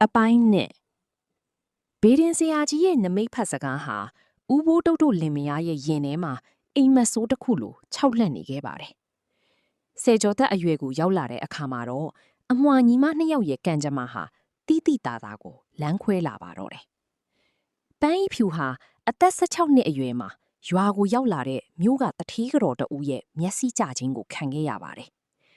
အပိုင်းနဲ့ဘေးရင်ဆရာကြီးရဲ့နမိတ်ဖတ်စကားဟာဦးဘိုးတုတ်တို့လင်မယားရဲ့ရင်ထဲမှာအိမ်မက်ဆိုးတစ်ခုလိုခြောက်လှန့်နေခဲ့ပါတယ်။ဆယ်ကျော်သက်အရွယ်ကိုရောက်လာတဲ့အခါမှာတော့အမွှာညီမနှစ်ယောက်ရဲ့ကံကြမ္မာဟာတိတိတာတာကိုလမ်းခွဲလာပါတော့တယ်။ပန်းဤဖြူဟာအသက်16နှစ်အရွယ်မှာရွာကိုရောက်လာတဲ့မြို့ကတထီးကြော်တဦးရဲ့မျက်စိကျခြင်းကိုခံခဲ့ရပါတယ်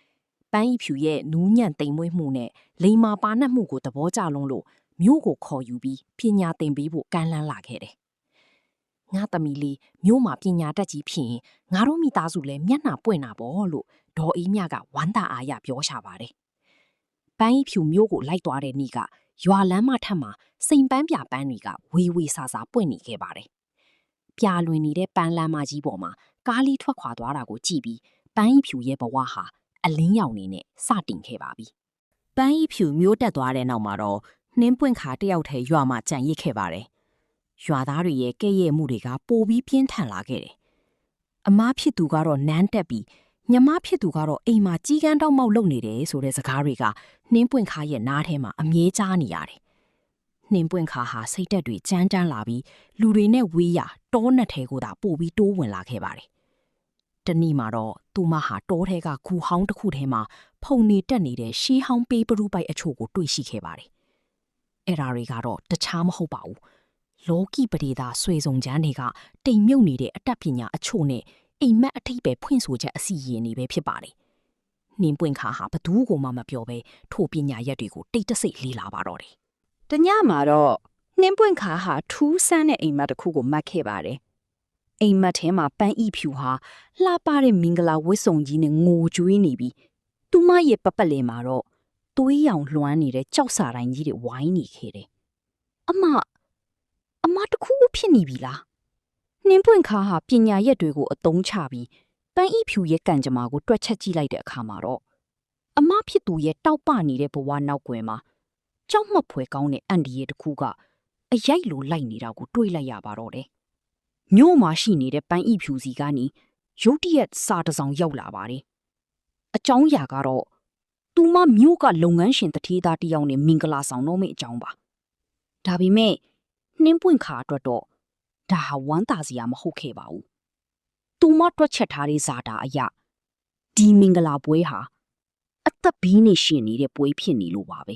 ။ပန်းဤဖြူရဲ့နူးညံ့တိမ်မွေးမှုနဲ့လိမ္မာပါနတ်မှုကိုသဘောကျလုံးလို့မြို့ကိုခေါ်ယူပြီးပညာသင်ပေးဖို့ကမ်းလှမ်းလာခဲ့တယ်။ငါသမီးလေးမြို့မှာပညာတတ်ကြီးဖြစ်ရင်ငါတို့မိသားစုလည်းမျက်နှာပွင့်တာပေါ့လို့ဒေါ်အေးမြကဝမ်းသာအားရပြောရှာပါတယ်။ပန်းဤဖြူမြို့ကိုလိုက်သွားတဲ့နေ့ကရွာလမ်းမထက်မှာစိန်ပန်းပြပန်းတွေကဝေဝေဆာဆာပွင့်နေခဲ့ပါတယ်။ပြာလွင်နေတဲ့ပန်းလမ်းမကြီးပေါ်မှာကားလေးထွက်ခွာသွားတာကိုကြည့်ပြီးပန်းဤဖြူရဲ့ဘဝဟာအလင်းရောင်နေနဲ့စတင်ခဲ့ပါပြီ။ပန်းဤဖြူမြို့တက်သွားတဲ့နောက်မှာတော့နှင်းပွင့်ခါတယောက်ထဲရွာမှာကြံရစ်ခဲ့ပါတယ်။ရွာသားတွေရဲ့ကဲ့ရဲ့မှုတွေကပိုပြီးပြင်းထန်လာခဲ့တယ်။အမားဖြစ်သူကတော့နန်းတက်ပြီးညီမဖြစ်သူကတော့အိမ်မှာကြီးကန်းတောက်မောက်လုပ်နေတယ်ဆိုတဲ့စကားတွေကနှင်းပွင့်ခါရဲ့နားထဲမှာအမြဲကြားနေရတယ်။နှင်းပွင့်ခါဟာစိတ်တက်တွေကြမ်းတမ်းလာပြီးလူတွေနဲ့ဝေးရတောနက်ထဲကိုသာပို့ပြီးတိုးဝင်လာခဲ့ပါတယ်။တနေ့မှာတော့သူမဟာတောထဲကဂူဟောင်းတစ်ခုထဲမှာဖုန်နေတက်နေတဲ့ရှေးဟောင်းပေးပရူပိုက်အချို့ကိုတွေ့ရှိခဲ့ပါတယ်။အဲ့ဒါတွေကတော့တခြားမဟုတ်ပါဘူးလောကီပရိသာဆွေစုံချမ်းတွေကတိမ်မြုပ်နေတဲ့အတတ်ပညာအချို့နဲ့အိမ်မက်အထိပ်ပဲဖွင့်ဆိုချက်အစီရင်နေပဲဖြစ်ပါတယ်နှင်းပွင့်ခါဟာဘသူ့ကိုမှမပြောဘဲထိုပညာရက်တွေကိုတိတ်တဆိတ်လေးလာပါတော့တယ်တညမှာတော့နှင်းပွင့်ခါဟာထူးဆန်းတဲ့အိမ်မက်တစ်ခုကိုမှတ်ခဲ့ပါတယ်အိမ်မက်ထဲမှာပန်းဤဖြူဟာလှပတဲ့မင်္ဂလာဝတ်စုံကြီးနဲ့ငိုကြွေးနေပြီးသူမရဲ့ပပတ်လည်မှာတော့သွေးရောင်လွှမ်းနေတဲ့ကြောက်စာတိုင်းကြီးတွေဝိုင်းနေခဲ့တယ်။အမတခုဖြစ်နေပြီလား။နှင်းပွင့်ခါဟာပညာရက်တွေကိုအသုံးချပြီးပန်းဤဖြူရဲ့ကံကြမ္မာကိုတွက်ချက်ကြည့်လိုက်တဲ့အခါမှာတော့အမဖြစ်သူရဲ့တောက်ပနေတဲ့ဘဝနောက်ွယ်မှာကြောက်မက်ဖွယ်ကောင်းတဲ့အန်ဒီရဲ့တစ်ခုကအရိုက်လိုလိုက်နေတာကိုတွေးလိုက်ရပါတော့တယ်။မြို့မှာရှိနေတဲ့ပန်းဤဖြူစီကနေရုတ်တရက်စာတစ်စောင်ရောက်လာပါတယ်။အကြောင်းအရာကတော့သူမမြို့ကလုပ်ငန်းရှင်တထေးသားတစ်ယောက်နဲ့မင်္ဂလာဆောင်တော့မယ့်အကြောင်းပါဒါပေမဲ့နှင်းပွင့်ခါအတွက်တော့ဒါဟာဝမ်းသာစရာမဟုတ်ခဲ့ပါဘူးသူမတွက်ချက်ထားတဲ့ဇာတာအရာဒီမင်္ဂလာပွဲဟာအသက်ဘီးနဲ့ရှင်နေတဲ့ပွဲဖြစ်နေလို့ပါပဲ